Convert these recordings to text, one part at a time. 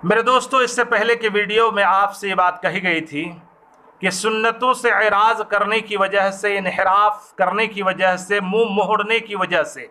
मेरे दोस्तों, इससे पहले की वीडियो में आपसे ये बात कही गई थी कि सुन्नतों से एराज़ करने की वजह से, इन्हिराफ करने की वजह से, मुंह मोड़ने की वजह से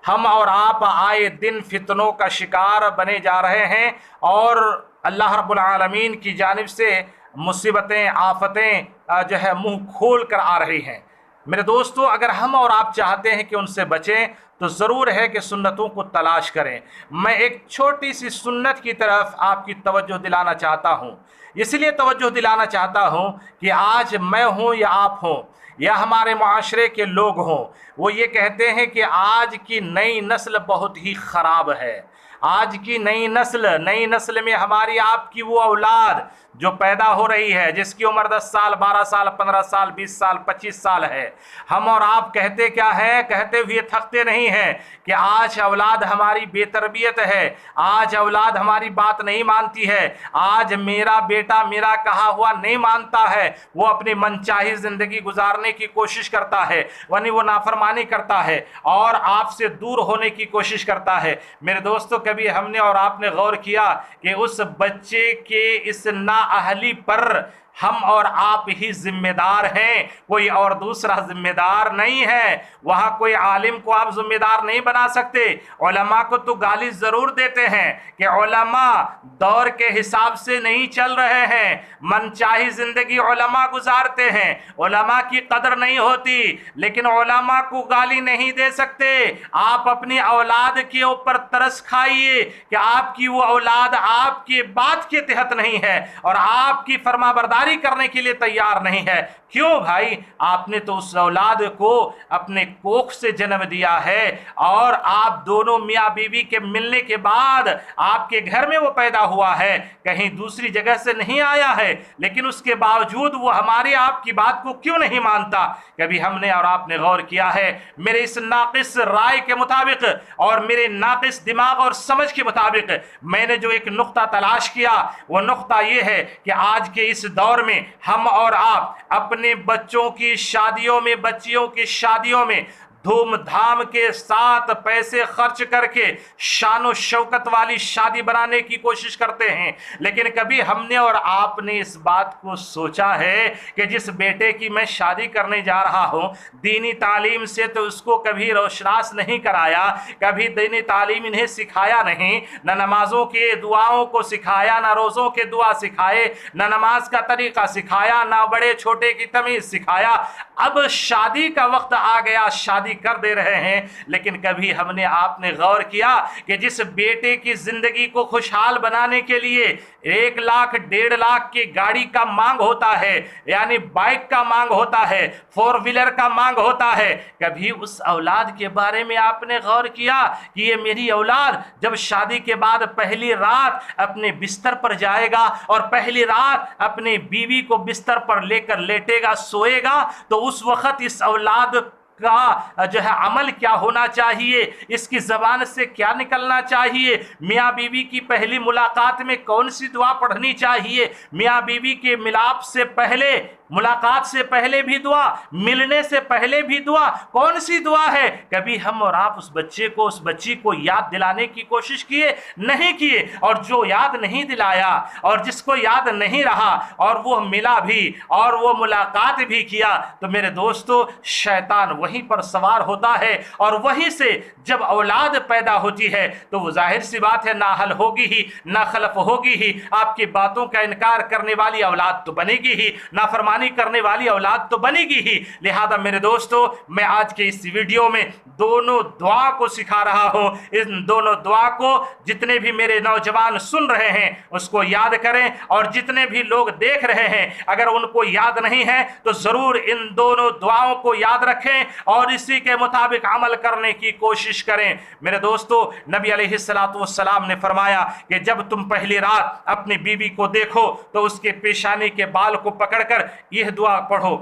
हम और आप आए दिन फितनों का शिकार बने जा रहे हैं और अल्लाह रब्बुल आलमीन की जानिब से मुसीबतें, आफतें जो है मुंह खोल कर आ रही हैं। मेरे दोस्तों, अगर हम और आप चाहते हैं कि उनसे बचें तो ज़रूर है कि सुन्नतों को तलाश करें। मैं एक छोटी सी सुन्नत की तरफ आपकी तवज्जो दिलाना चाहता हूँ। इसलिए तवज्जो दिलाना चाहता हूँ कि आज मैं हूँ या आप हों या हमारे माशरे के लोग हों, वो ये कहते हैं कि आज की नई नस्ल बहुत ही ख़राब है। आज की नई नस्ल में हमारी आपकी वो औलाद जो पैदा हो रही है, जिसकी उम्र 10 साल, 12 साल, 15 साल, 20 साल, 25 साल है, हम और आप कहते क्या है, कहते हुए थकते नहीं हैं कि आज औलाद हमारी बेतरबियत है, आज औलाद हमारी बात नहीं मानती है, आज मेरा बेटा मेरा कहा हुआ नहीं मानता है, वो अपनी मनचाही ज़िंदगी गुजारने की कोशिश करता है, यानी वो नाफरमानी करता है और आपसे दूर होने की कोशिश करता है। मेरे दोस्तों, कभी हमने और आपने गौर किया कि उस बच्चे के इस नाअहली पर हम और आप ही जिम्मेदार हैं, कोई और दूसरा जिम्मेदार नहीं है। वहाँ कोई आलिम को आप जिम्मेदार नहीं बना सकते। उलमा को तो गाली ज़रूर देते हैं कि उलमा दौर के हिसाब से नहीं चल रहे हैं, मनचाही ज़िंदगी उलमा गुजारते हैं, उलमा की कदर नहीं होती, लेकिन उलमा को गाली नहीं दे सकते। आप अपनी औलाद के ऊपर तरस खाइए कि आपकी वो औलाद आपकी बात के तहत नहीं है और आपकी फरमाबरदारी करने के लिए तैयार नहीं है। क्यों भाई? आपने तो उस औलाद को अपने कोख से जन्म दिया है और आप दोनों मियाँ बीवी के मिलने के बाद आपके घर में वो पैदा हुआ है, कहीं दूसरी जगह से नहीं आया है, लेकिन उसके बावजूद वो हमारी आपकी बात को क्यों नहीं मानता? कभी हमने और आपने गौर किया है? मेरे इस नाकिस राय के मुताबिक और मेरे नाकिस दिमाग और समझ के मुताबिक मैंने जो एक नुक्ता तलाश किया, वो नुक्ता ये है कि आज के इस दौर में हम और आप अपने बच्चों की शादियों में, बच्चियों की शादियों में धूमधाम के साथ पैसे खर्च करके शान शौकत वाली शादी बनाने की कोशिश करते हैं, लेकिन कभी हमने और आपने इस बात को सोचा है कि जिस बेटे की मैं शादी करने जा रहा हूं, दीनी तालीम से तो उसको कभी रोशनास नहीं कराया, कभी दीनी तालीम इन्हें सिखाया नहीं, न नमाजों के दुआओं को सिखाया, न रोज़ों के दुआ सिखाए, न नमाज का तरीक़ा सिखाया, न बड़े छोटे की तमीज़ सिखाया। अब शादी का वक्त आ गया, शादी कर दे रहे हैं, लेकिन कभी हमने आपने गौर किया कि जिस बेटे की जिंदगी को खुशहाल बनाने के लिए 1 लाख 1.5 लाख की गाड़ी का मांग होता है, यानी बाइक का मांग होता है, 4 व्हीलर का मांग होता है, कभी उस औलाद के बारे में आपने गौर किया कि ये मेरी औलाद जब शादी के बाद पहली रात अपने बिस्तर पर जाएगा और पहली रात अपने बीवी को बिस्तर पर लेकर लेटेगा, सोएगा, तो उस वक्त इस औलाद का जो है अमल क्या होना चाहिए, इसकी ज़बान से क्या निकलना चाहिए, मियाँ बीवी की पहली मुलाकात में कौन सी दुआ पढ़नी चाहिए, मियाँ बीवी के मिलाप से पहले, मुलाकात से पहले भी दुआ, मिलने से पहले भी दुआ, कौन सी दुआ है? कभी हम और आप उस बच्चे को, उस बच्ची को याद दिलाने की कोशिश किए? नहीं किए। और जो याद नहीं दिलाया और जिसको याद नहीं रहा और वो मिला भी और वो मुलाकात भी किया, तो मेरे दोस्तों, शैतान वहीं पर सवार होता है और वहीं से जब औलाद पैदा होती है तो वो जाहिर सी बात है, ना हल होगी ही, ना खलफ होगी ही, आपकी बातों का इनकार करने वाली औलाद तो बनेगी ही, नाफरमानी करने वाली औलाद तो बनेगी ही। लिहाजा मेरे दोस्तों, मैं आज के इस वीडियो में दोनों दुआ को सिखा रहा हूं। इन दोनों दुआ को जितने भी मेरे नौजवान सुन रहे हैं उसको याद करें, और जितने भी लोग देख रहे हैं अगर उनको याद नहीं है तो जरूर इन दोनों दुआओं को याद रखें और इसी के मुताबिक अमल करने की कोशिश करें। मेरे दोस्तों, नबी अलैहिस्सलातु वस्सलाम ने फरमाया कि जब तुम पहली रात अपनी बीवी को देखो तो उसके पेशानी के बाल को पकड़कर यह दुआ पढ़ो।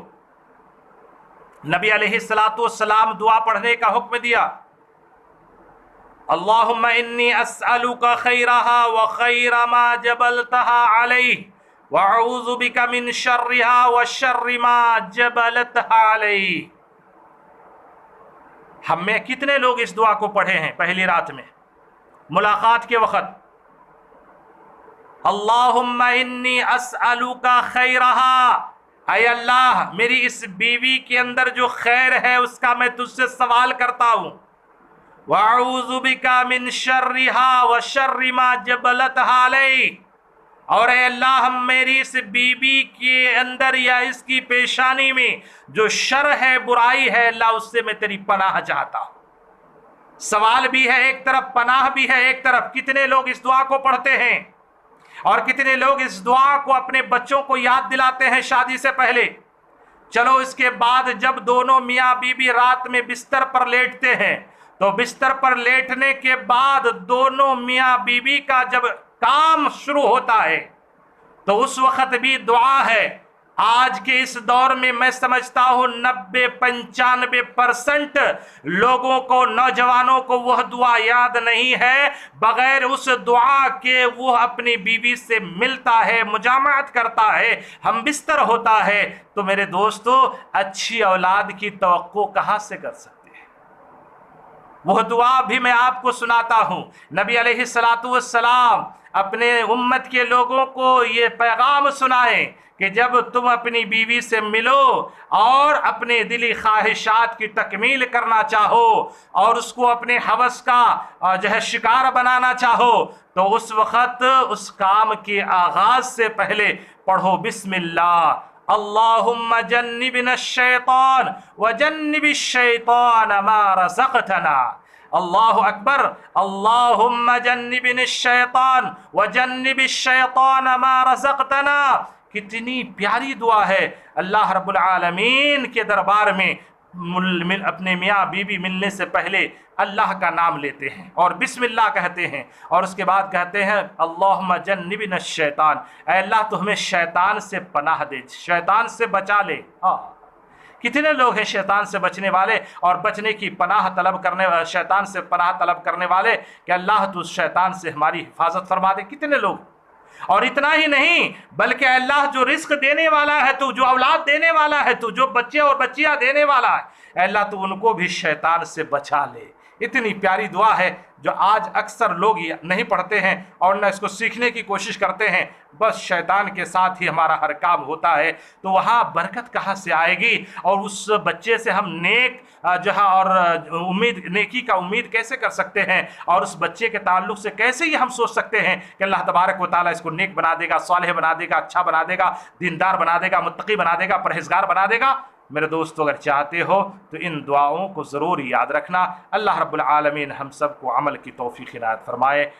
नबी अलैहिस्सलातु वस्सलाम दुआ पढ़ने का हुक्म दिया, अल्लाहुम्मा इन्नी अस्अलुका खैरहा व खैर मा जबलतहा अलैहि व अऊज़ु बिका मिन शर्रिहा व शर्रि मा जबलतहा अलैहि। हम में कितने लोग इस दुआ को पढ़े हैं पहली रात में, मुलाकात के वक्त? अल्लाहुम्मा इन्नी अस्अलुका खैरहा, ऐ अल्लाह मेरी इस बीवी के अंदर जो खैर है उसका मैं तुझसे सवाल करता हूँ। वअऊज़ु बिका मिन शर्रिहा व शर्रि मा जबलतहा अलैहि, और ऐ अल्लाह हम मेरी इस बीबी के अंदर या इसकी पेशानी में जो शर है, बुराई है, अल्लाह उससे मैं तेरी पनाह चाहता हूँ। सवाल भी है एक तरफ, पनाह भी है एक तरफ। कितने लोग इस दुआ को पढ़ते हैं और कितने लोग इस दुआ को अपने बच्चों को याद दिलाते हैं शादी से पहले। चलो इसके बाद जब दोनों मियाँ बीबी रात में बिस्तर पर लेटते हैं तो बिस्तर पर लेटने के बाद दोनों मियाँ बीबी का जब काम शुरू होता है तो उस वक्त भी दुआ है। आज के इस दौर में मैं समझता हूँ 90-95% लोगों को, नौजवानों को वह दुआ याद नहीं है। बगैर उस दुआ के वो अपनी बीवी से मिलता है, मुजामत करता है, हम बिस्तर होता है। तो मेरे दोस्तों, अच्छी औलाद की तवक्को कहाँ से कर सकते हैं? वह दुआ भी मैं आपको सुनाता हूँ। नबी अलैहिस्सलातु वस्सलाम अपने उम्मत के लोगों को ये पैगाम सुनाएं कि जब तुम अपनी बीवी से मिलो और अपने दिली ख्वाहिशात की तकमील करना चाहो और उसको अपने हवस का जो है शिकार बनाना चाहो तो उस वक़्त उस काम के आगाज़ से पहले पढ़ो बिस्मिल्लाह, अल्लाहुम्मा जन्निबना शैतान व जन्निबिश शैतान मा रज़क़तना। अल्लाहु अकबर, अल्लाहुम्मा जन्निबिश शैतान व जन्निबिश शैतान मा रज़क़तना। कितनी प्यारी दुआ है। अल्लाह रब्बुल आलमीन के दरबार में अपने मियाँ बीबी मिलने से पहले अल्लाह का नाम लेते हैं और बिस्मिल्लाह कहते हैं और उसके बाद कहते हैं अल्लाहुम्मा जन्निबना शैतान, ऐ अल्लाह तो हमें शैतान से पनाह दे, शैतान से बचा ले। हाँ, कितने लोग हैं शैतान से बचने वाले और बचने की पनाह तलब करने, शैतान से पनाह तलब करने वाले कि अल्लाह तू शैतान से हमारी हिफाजत फरमा दे। कितने लोग। और इतना ही नहीं बल्कि अल्लाह जो रिस्क देने वाला है तू, जो औलाद देने वाला है तू, जो बच्चे और बच्चियां देने वाला है अल्लाह, तो उनको भी शैतान से बचा ले। इतनी प्यारी दुआ है जो आज अक्सर लोग नहीं पढ़ते हैं और न इसको सीखने की कोशिश करते हैं। बस शैतान के साथ ही हमारा हर काम होता है, तो वहाँ बरकत कहाँ से आएगी? और उस बच्चे से हम नेक जो है और उम्मीद, नेकी का उम्मीद कैसे कर सकते हैं? और उस बच्चे के ताल्लुक से कैसे ये हम सोच सकते हैं कि अल्लाह तबारक व तआला इसको नेक बना देगा, सालेह बना देगा, अच्छा बना देगा, दीनदार बना देगा, मुत्तकी बना देगा, परहेजगार बना देगा? मेरे दोस्तों, अगर चाहते हो तो इन दुआओं को ज़रूर याद रखना। अल्लाह रब्बुल आलमीन हम सबको अमल की तौफीक इनायत फरमाए।